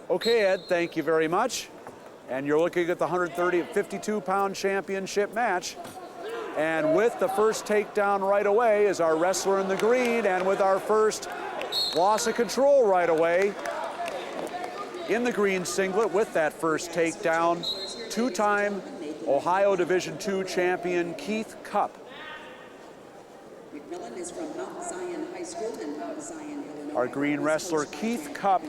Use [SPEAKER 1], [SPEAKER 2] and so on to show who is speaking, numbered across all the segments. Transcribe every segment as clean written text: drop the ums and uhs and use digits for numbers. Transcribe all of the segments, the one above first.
[SPEAKER 1] Okay, Ed, thank you very much. And you're looking at the 52-pound championship match. And with the first takedown right away is our wrestler in the green, and with our first loss of control right away in the green singlet with that first takedown, two-time Ohio Division II champion Keith Cupp.
[SPEAKER 2] McMillin is from Mount Zion High School in Mount Zion, Illinois.
[SPEAKER 1] Our green wrestler Keith Cupp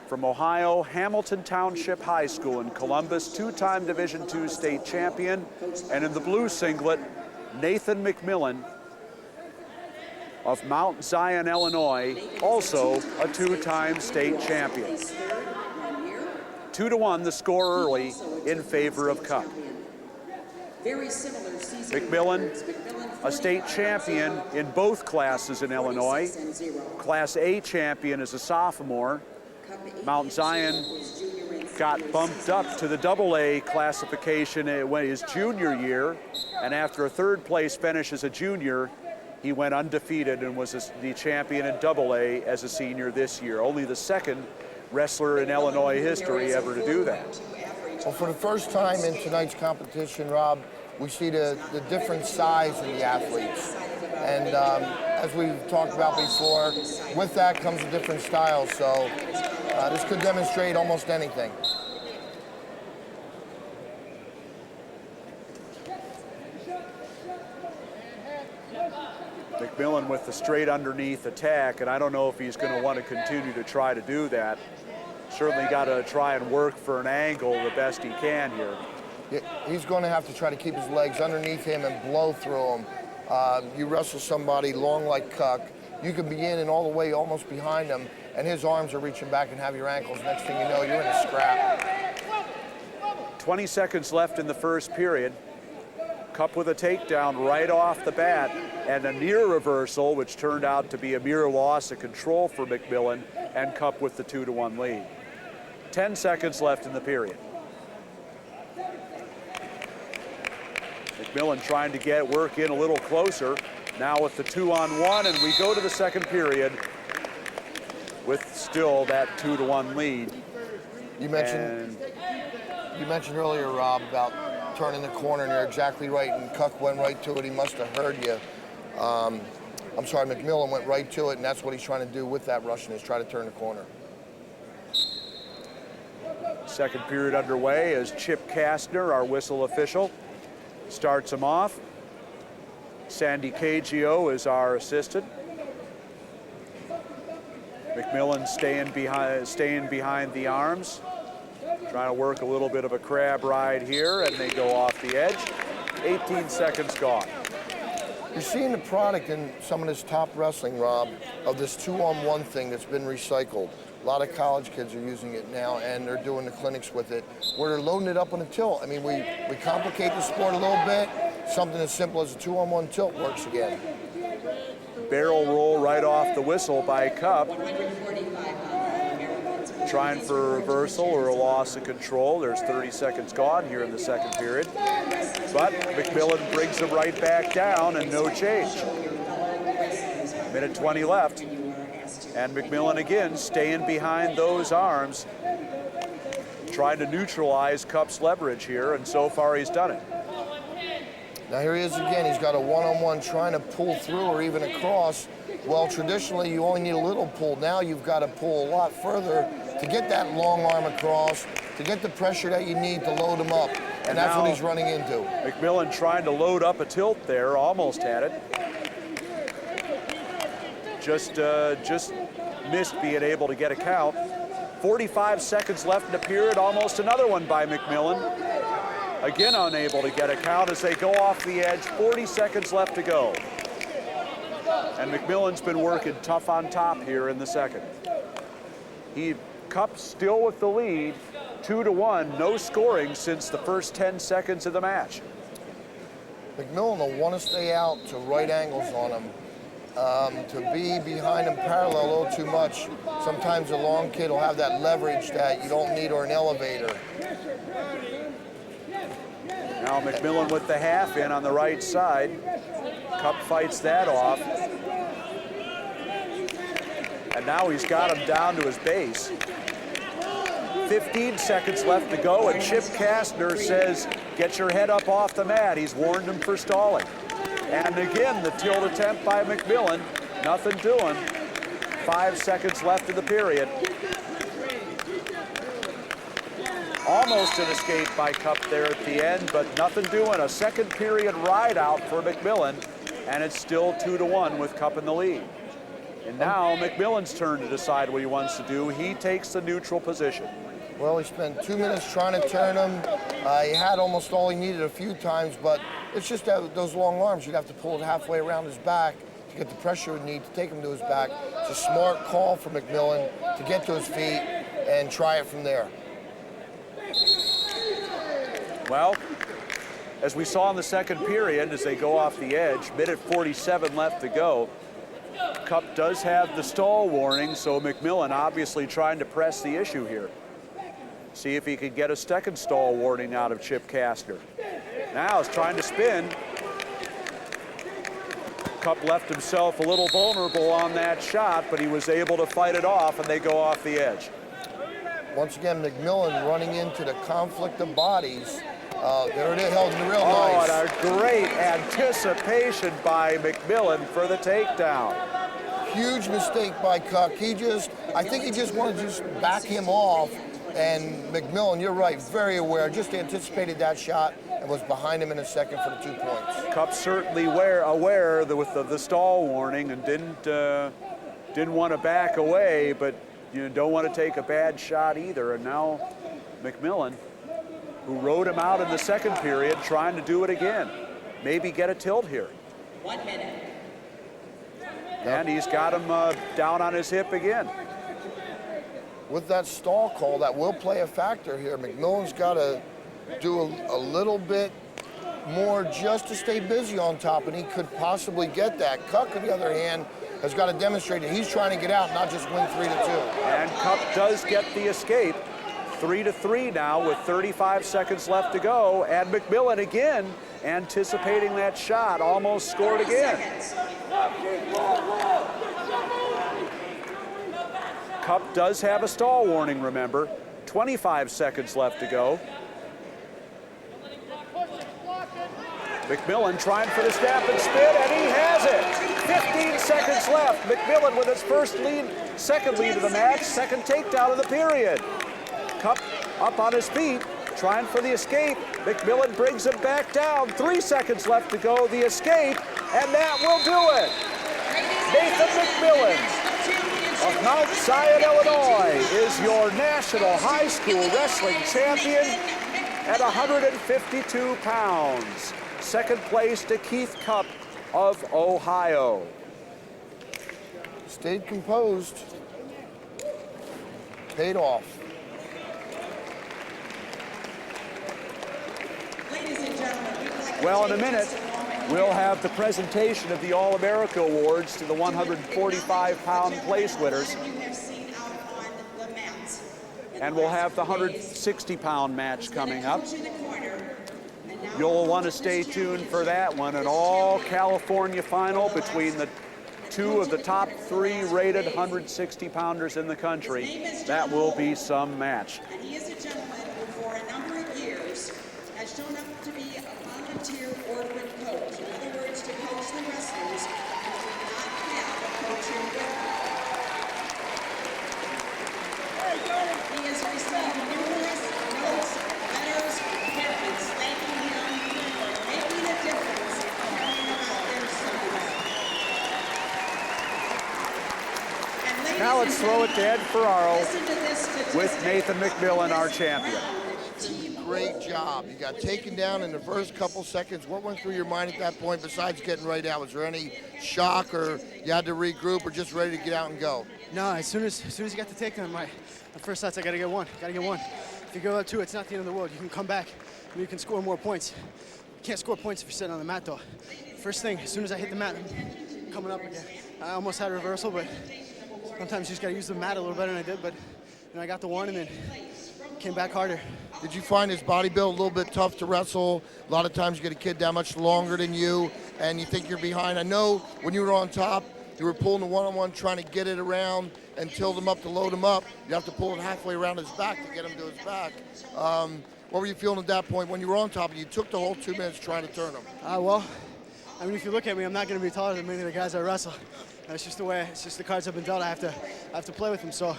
[SPEAKER 1] from Ohio, Hamilton Township High School in Columbus, two-time Division II state champion. And in the blue singlet, Nathan McMillin of Mount Zion, Illinois, also a two-time state champion. 2-1 the score early in favor of Cupp. McMillin, a state champion in both classes in Illinois. Class A champion as a sophomore. Mount Zion got bumped up to the AA classification in his junior year, and after a third place finish as a junior, he went undefeated and was the champion in AA as a senior this year. Only the second wrestler in Illinois history ever to do that.
[SPEAKER 3] Well, for the first time in tonight's competition, Rob, we see the different size of the athletes. And as we've talked about before, with that comes a different style. So this could demonstrate almost anything.
[SPEAKER 1] McMillin with the straight underneath attack, and I don't know if he's going to want to continue to try to do that. Certainly got to try and work for an angle the best he can here.
[SPEAKER 3] He's going to have to try to keep his legs underneath him and blow through him. You wrestle somebody long like Cupp, you could be in and all the way almost behind him, and his arms are reaching back and have your ankles. Next thing you know, you're in a scrap.
[SPEAKER 1] 20 seconds left in the first period. Cupp with a takedown right off the bat, and a near reversal, which turned out to be a mere loss of control for McMillin, and Cupp with the 2-1 lead. 10 seconds left in the period. McMillin trying to work in a little closer. Now with the 2-on-1, and we go to the second period with still that 2-1 lead.
[SPEAKER 3] You mentioned earlier, Rob, about turning the corner, and you're exactly right, and Cupp went right to it. He must have heard you. I'm sorry, McMillin went right to it, and that's what he's trying to do with that Russian, is try to turn the corner.
[SPEAKER 1] Second period underway as Chip Kastner, our whistle official, starts him off. Sandy Cagio is our assistant. McMillin staying behind the arms, trying to work a little bit of a crab ride here, and they go off the edge. 18 seconds gone.
[SPEAKER 3] You're seeing the product in some of this top wrestling, Rob, of this 2-on-1 thing that's been recycled. A lot of college kids are using it now, and they're doing the clinics with it, where they're loading it up on a tilt. I mean, we complicate the sport a little bit. Something as simple as a 2-on-1 tilt works again.
[SPEAKER 1] Barrel roll right off the whistle by Cupp. Trying for a reversal or a loss of control. There's 30 seconds gone here in the second period. But McMillin brings him right back down, and no change. Minute 20 left. And McMillin again staying behind those arms, trying to neutralize Cupp's leverage here, and so far he's done it.
[SPEAKER 3] Now here he is again. He's got a 1-on-1 trying to pull through or even across. Well, traditionally you only need a little pull. Now you've got to pull a lot further to get that long arm across, to get the pressure that you need to load him up. And that's what he's running into.
[SPEAKER 1] McMillin trying to load up a tilt there, almost had it. Just missed being able to get a count. 45 seconds left in the period, almost another one by McMillin. Again unable to get a count as they go off the edge. 40 seconds left to go. And McMillin's been working tough on top here in the second. Cupp still with the lead, 2-1, no scoring since the first 10 seconds of the match.
[SPEAKER 3] McMillin will want to stay out to right angles on him. To be behind him parallel a little too much. Sometimes a long kid will have that leverage that you don't need, or an elevator.
[SPEAKER 1] Now McMillin with the half in on the right side. Cupp fights that off. And now he's got him down to his base. 15 seconds left to go, and Chip Kastner says, get your head up off the mat. He's warned him for stalling. And again, the tilt attempt by McMillin, nothing doing. 5 seconds left in the period. Almost an escape by Cupp there at the end, but nothing doing. A second period ride out for McMillin, and it's still 2-1 with Cupp in the lead. And now McMillin's turn to decide what he wants to do. He takes the neutral position.
[SPEAKER 3] Well, he spent 2 minutes trying to turn him. He had almost all he needed a few times, but it's just that those long arms, you'd have to pull it halfway around his back to get the pressure you need to take him to his back. It's a smart call for McMillin to get to his feet and try it from there.
[SPEAKER 1] Well, as we saw in the second period, as they go off the edge, minute 47 left to go, Cupp does have the stall warning, so McMillin obviously trying to press the issue here. See if he can get a second stall warning out of Chip Kastner. Now he's trying to spin. Cupp left himself a little vulnerable on that shot, but he was able to fight it off, and they go off the edge.
[SPEAKER 3] Once again, McMillin running into the conflict of bodies. There it is, held real nice.
[SPEAKER 1] Oh, and a great anticipation by McMillin for the takedown.
[SPEAKER 3] Huge mistake by Cupp. I think he just wanted to just back him off. And McMillin, you're right, very aware, just anticipated that shot and was behind him in a second for the 2 points.
[SPEAKER 1] Cupp certainly aware with the stall warning and didn't want to back away, but you don't want to take a bad shot either. And now McMillin, who rode him out in the second period, trying to do it again. Maybe get a tilt here.
[SPEAKER 2] 1 minute.
[SPEAKER 1] And he's got him down on his hip again.
[SPEAKER 3] With that stall call, that will play a factor here. McMillin's got to do a little bit more just to stay busy on top, and he could possibly get that. Cupp, on the other hand, has got to demonstrate that he's trying to get out, not just win 3-2.
[SPEAKER 1] And Cupp does get the escape. 3-3 now with 35 seconds left to go. And McMillin again anticipating that shot, almost scored again. Cupp does have a stall warning, remember. 25 seconds left to go. McMillin trying for the snap and spin, and he has it. 15 seconds left. McMillin with his second lead of the match, second takedown of the period. Cupp up on his feet, trying for the escape. McMillin brings him back down. 3 seconds left to go, the escape, and that will do it. Nathan McMillin of Mount Zion, Illinois, is your National High School Wrestling Champion at 152 pounds. Second place to Keith Cupp of Ohio.
[SPEAKER 3] Stayed composed. Paid off.
[SPEAKER 1] Well, in a minute, we'll have the presentation of the All-America Awards to the 145-pound place winners. And we'll have the 160-pound match coming up. You'll want to stay tuned for that one. An all-California final between the two of the top 3 rated 160-pounders in the country. That will be some match.
[SPEAKER 2] And he is a gentleman who, for a number of years, has shown up to be a volunteer orphan coach. In other words, to coach the wrestlers who do not have a coach in with He has received numerous notes, letters, parents thanking him for making a difference in carrying out their sons.
[SPEAKER 1] Now let's throw it to Ed Ferraro
[SPEAKER 2] Listen to this statistic.
[SPEAKER 1] with Nathan McMillin, our champion.
[SPEAKER 3] Great job. You got taken down in the first couple seconds. What went through your mind at that point besides getting right out? Was there any shock, or you had to regroup, or just ready to get out and go?
[SPEAKER 4] No, as soon as you got the takedown, my first thoughts, I gotta get one. If you go out 2, it's not the end of the world. You can come back and you can score more points. You can't score points if you're sitting on the mat though. First thing, as soon as I hit the mat, I'm coming up again. I almost had a reversal, but sometimes you just gotta use the mat a little better than I did, but I got the one and then came back harder.
[SPEAKER 3] Did you find his body build a little bit tough to wrestle? A lot of times you get a kid that much longer than you and you think you're behind. I know when you were on top, you were pulling the one-on-one, trying to get it around. and tilt him up to load him up. You have to pull it halfway around his back to get him to his back. What were you feeling at that point when you were on top? You took the whole 2 minutes trying to turn him.
[SPEAKER 4] Well, I mean, if you look at me, I'm not going to be taller than many of the guys I wrestle. It's just the way, it's just the cards I've been dealt. I have to play with them. So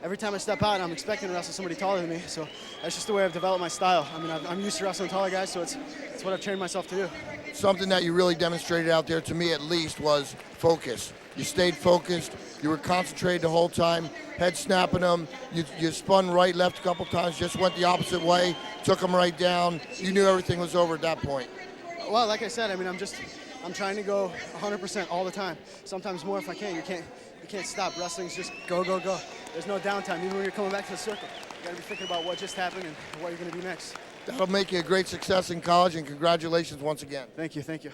[SPEAKER 4] every time I step out, I'm expecting to wrestle somebody taller than me. So that's just the way I've developed my style. I mean, I'm used to wrestling taller guys, so it's what I've trained myself to do.
[SPEAKER 3] Something that you really demonstrated out there, to me at least, was focus. You stayed focused. You were concentrated the whole time, head snapping them. You spun right, left a couple times, just went the opposite way, took them right down. You knew everything was over at that point.
[SPEAKER 4] Well, like I said, I mean, I'm trying to go 100% all the time. Sometimes more if I can. You can't stop. Wrestling's just go, go, go. There's no downtime. Even when you're coming back to the circle, you got to be thinking about what just happened and what you're going to do next.
[SPEAKER 3] That'll make you a great success in college, and congratulations once again.
[SPEAKER 4] Thank you, thank you.